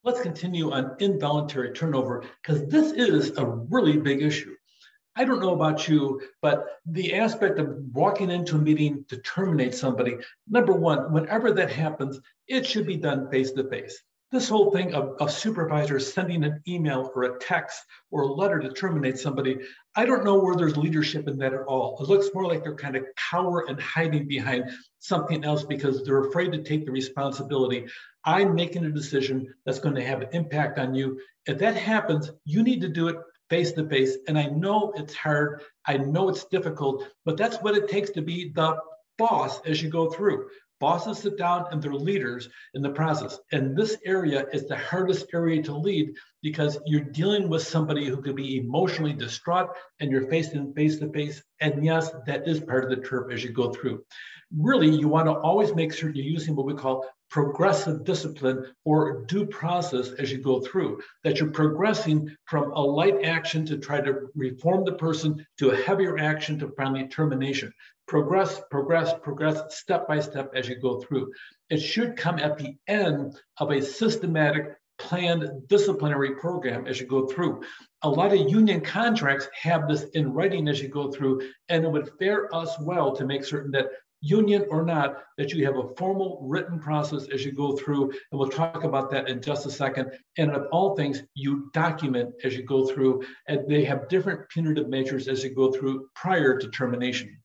let's continue on involuntary turnover because this is a really big issue. I don't know about you, but the aspect of walking into a meeting to terminate somebody, number one, whenever that happens, it should be done face to face. This whole thing of supervisors sending an email or a text or a letter to terminate somebody, I don't know where there's leadership in that at all. It looks more like they're kind of cower and hiding behind something else because they're afraid to take the responsibility. I'm making a decision that's going to have an impact on you. If that happens, you need to do it face to face. And I know it's hard. I know it's difficult, but that's what it takes to be the boss as you go through. Bosses sit down and they're leaders in the process. And this area is the hardest area to lead because you're dealing with somebody who could be emotionally distraught and you're facing face to face. And yes, that is part of the turf as you go through. Really, you want to always make sure you're using what we call progressive discipline or due process as you go through, that you're progressing from a light action to try to reform the person to a heavier action to finally termination. Progress, step by step as you go through. It should come at the end of a systematic, planned disciplinary program as you go through. A lot of union contracts have this in writing as you go through, and it would fare us well to make certain that union or not, that you have a formal written process as you go through, and we'll talk about that in just a second. And of all things, you document as you go through, and they have different punitive measures as you go through prior to termination.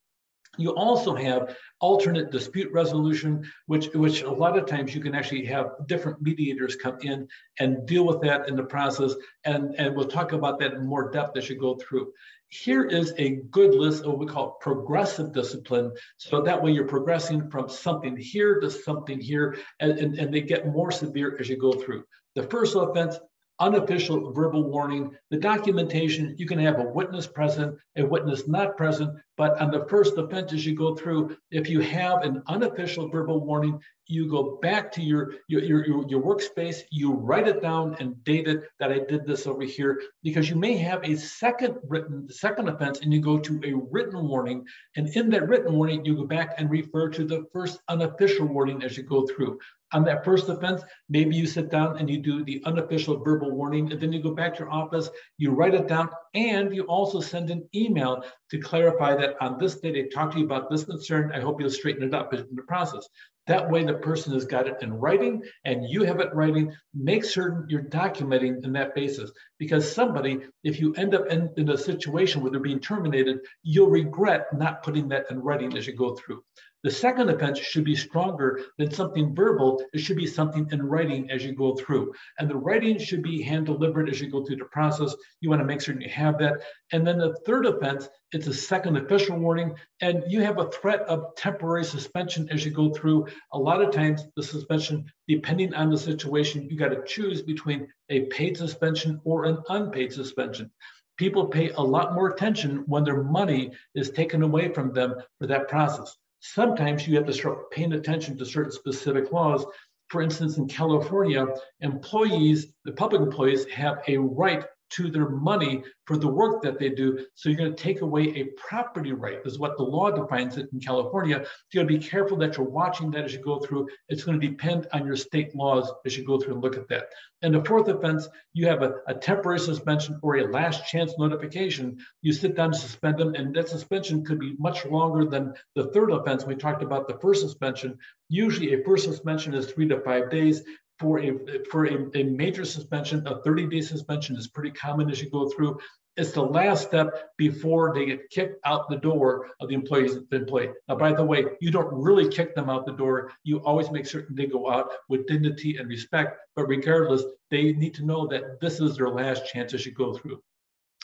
You also have alternate dispute resolution, which a lot of times you can actually have different mediators come in and deal with that in the process. And we'll talk about that in more depth as you go through. Here is a good list of what we call progressive discipline. So that way you're progressing from something here to something here, and they get more severe as you go through. The first offense, unofficial verbal warning. The documentation, you can have a witness present, a witness not present, but on the first offense as you go through, if you have an unofficial verbal warning, you go back to your workspace, you write it down and date it that I did this over here, because you may have a second offense and you go to a written warning. And in that written warning, you go back and refer to the first unofficial warning as you go through. On that first offense, maybe you sit down and you do the unofficial verbal warning, and then you go back to your office, you write it down, and you also send an email to clarify that on this day they talked to you about this concern. I hope you'll straighten it up in the process. That way the person has got it in writing and you have it in writing. Make certain you're documenting in that basis, because somebody, if you end up in a situation where they're being terminated, you'll regret not putting that in writing as you go through. The second offense should be stronger than something verbal. It should be something in writing as you go through. And the writing should be hand-delivered as you go through the process. You want to make certain you have that. And then the third offense, it's a second official warning, and you have a threat of temporary suspension as you go through. A lot of times the suspension, depending on the situation, you got to choose between a paid suspension or an unpaid suspension. People pay a lot more attention when their money is taken away from them for that process. Sometimes you have to start paying attention to certain specific laws. For instance, in California, employees, the public employees, have a right to their money for the work that they do. So you're going to take away a property right, is what the law defines it in California. You got to be careful that you're watching that as you go through. It's going to depend on your state laws as you go through and look at that. And the fourth offense, you have a temporary suspension or a last chance notification. You sit down to suspend them, and that suspension could be much longer than the third offense. We talked about the first suspension. Usually a first suspension is 3 to 5 days. For a major suspension, a 30-day suspension is pretty common as you go through. It's the last step before they get kicked out the door of the employee. Now, by the way, you don't really kick them out the door. You always make certain they go out with dignity and respect. But regardless, they need to know that this is their last chance as you go through.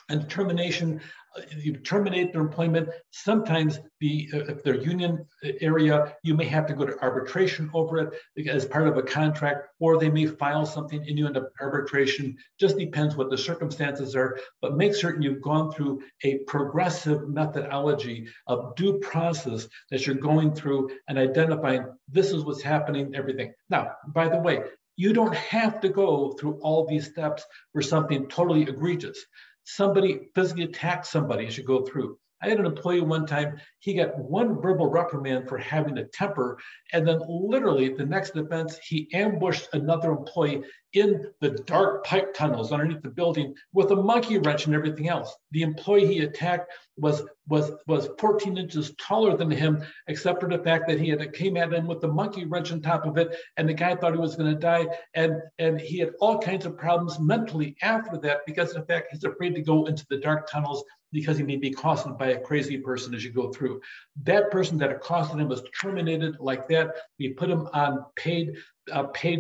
And termination, you terminate their employment. Sometimes if they're union area, you may have to go to arbitration over it as part of a contract, or they may file something and you end up arbitration. Just depends what the circumstances are, but make certain you've gone through a progressive methodology of due process that you're going through and identifying this is what's happening, everything. Now, by the way, you don't have to go through all these steps for something totally egregious. Somebody physically attacks somebody as you go through. I had an employee one time, he got one verbal reprimand for having a temper, and then literally the next offense, he ambushed another employee in the dark pipe tunnels underneath the building with a monkey wrench and everything else. The employee he attacked was 14 inches taller than him, except for the fact that he came at him with the monkey wrench on top of it, and the guy thought he was going to die, and he had all kinds of problems mentally after that because of the fact he's afraid to go into the dark tunnels because he may be accosted by a crazy person as you go through. That person that accosted him was terminated like that. We put him on paid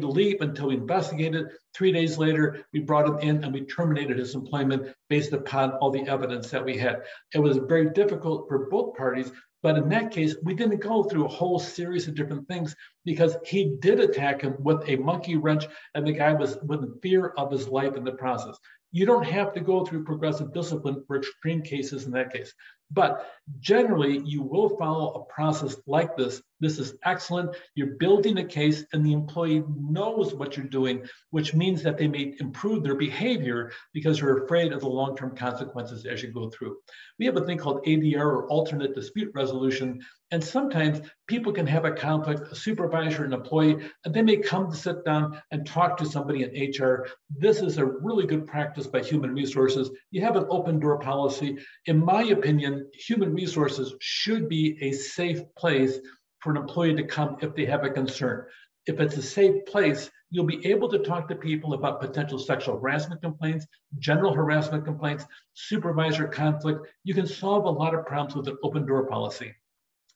leave until we investigated. 3 days later, we brought him in and we terminated his employment based upon all the evidence that we had. It was very difficult for both parties, but in that case, we didn't go through a whole series of different things because he did attack him with a monkey wrench and the guy was with fear of his life in the process. You don't have to go through progressive discipline for extreme cases in that case. But generally, you will follow a process like this. This is excellent. You're building a case and the employee knows what you're doing, which means that they may improve their behavior because you're afraid of the long-term consequences as you go through. We have a thing called ADR, or alternate dispute resolution. And sometimes people can have a conflict, a supervisor and employee, and they may come to sit down and talk to somebody in HR. This is a really good practice by human resources. You have an open door policy. In my opinion, human resources should be a safe place for an employee to come if they have a concern. If it's a safe place, you'll be able to talk to people about potential sexual harassment complaints, general harassment complaints, supervisor conflict. You can solve a lot of problems with an open door policy.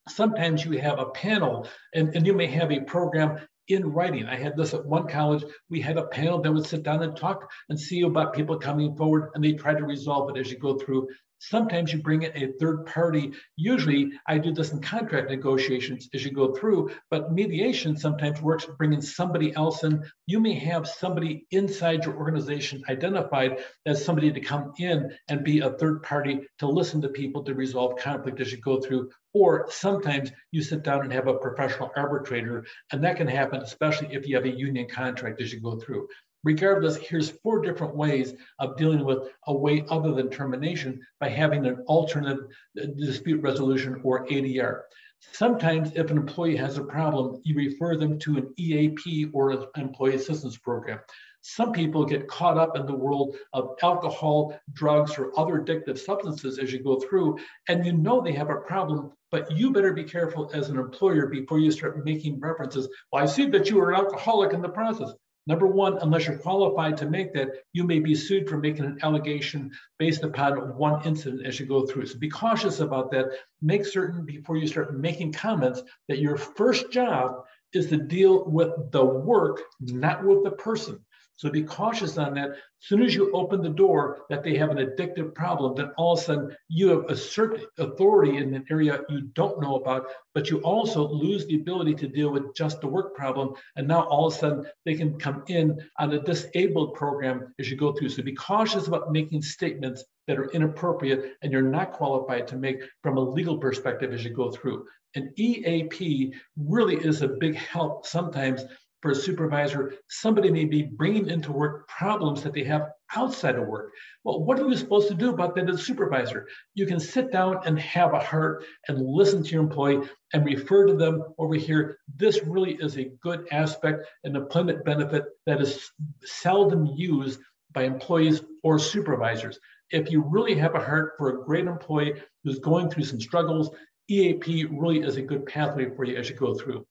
Sometimes you have a panel and you may have a program in writing. I had this at one college. We had a panel that would sit down and talk and see about people coming forward, and they try to resolve it as you go through. Sometimes you bring in a third party. Usually I do this in contract negotiations as you go through, but mediation sometimes works bringing somebody else in. You may have somebody inside your organization identified as somebody to come in and be a third party to listen to people to resolve conflict as you go through. Or sometimes you sit down and have a professional arbitrator, and that can happen, especially if you have a union contract as you go through. Regardless, here's 4 different ways of dealing with a way other than termination by having an alternate dispute resolution or ADR. Sometimes if an employee has a problem, you refer them to an EAP or an employee assistance program. Some people get caught up in the world of alcohol, drugs, or other addictive substances as you go through, and you know they have a problem, but you better be careful as an employer before you start making references. Well, I see that you were an alcoholic in the process. Number one, unless you're qualified to make that, you may be sued for making an allegation based upon one incident as you go through. So be cautious about that. Make certain before you start making comments that your first job is to deal with the work, not with the person. So be cautious on that. As soon as you open the door that they have an addictive problem, then all of a sudden you have a certain authority in an area you don't know about, but you also lose the ability to deal with just the work problem. And now all of a sudden they can come in on a disabled program as you go through. So be cautious about making statements that are inappropriate and you're not qualified to make from a legal perspective as you go through. An EAP really is a big help sometimes for a supervisor. Somebody may be bringing into work problems that they have outside of work. Well, what are you supposed to do about that as a supervisor? You can sit down and have a heart and listen to your employee and refer to them over here. This really is a good aspect, an employment benefit that is seldom used by employees or supervisors. If you really have a heart for a great employee who's going through some struggles, EAP really is a good pathway for you as you go through.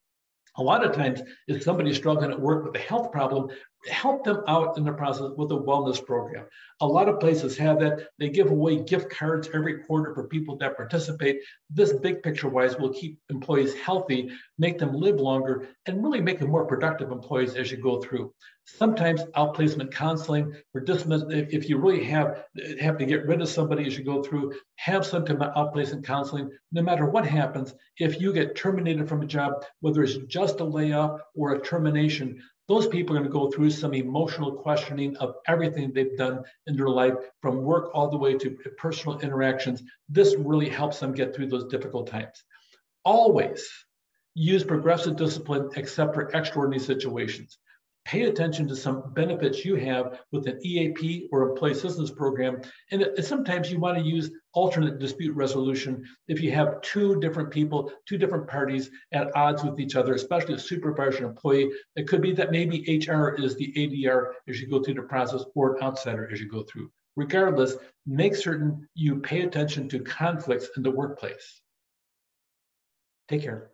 A lot of times, if somebody's struggling at work with a health problem, help them out in the process with a wellness program. A lot of places have that. They give away gift cards every quarter for people that participate. This big picture wise will keep employees healthy, make them live longer, and really make them more productive employees as you go through. Sometimes outplacement counseling for dismiss, if you really have to get rid of somebody as you go through, have some kind of outplacement counseling. No matter what happens, if you get terminated from a job, whether it's just a layoff or a termination, those people are going to go through some emotional questioning of everything they've done in their life, from work all the way to personal interactions. This really helps them get through those difficult times. Always use progressive discipline except for extraordinary situations. pay attention to some benefits you have with an EAP or employee assistance program. And sometimes you want to use alternate dispute resolution if you have two different people, two different parties at odds with each other, especially a supervisor and employee. It could be that maybe HR is the ADR as you go through the process, or an outsider as you go through. Regardless, make certain you pay attention to conflicts in the workplace. Take care.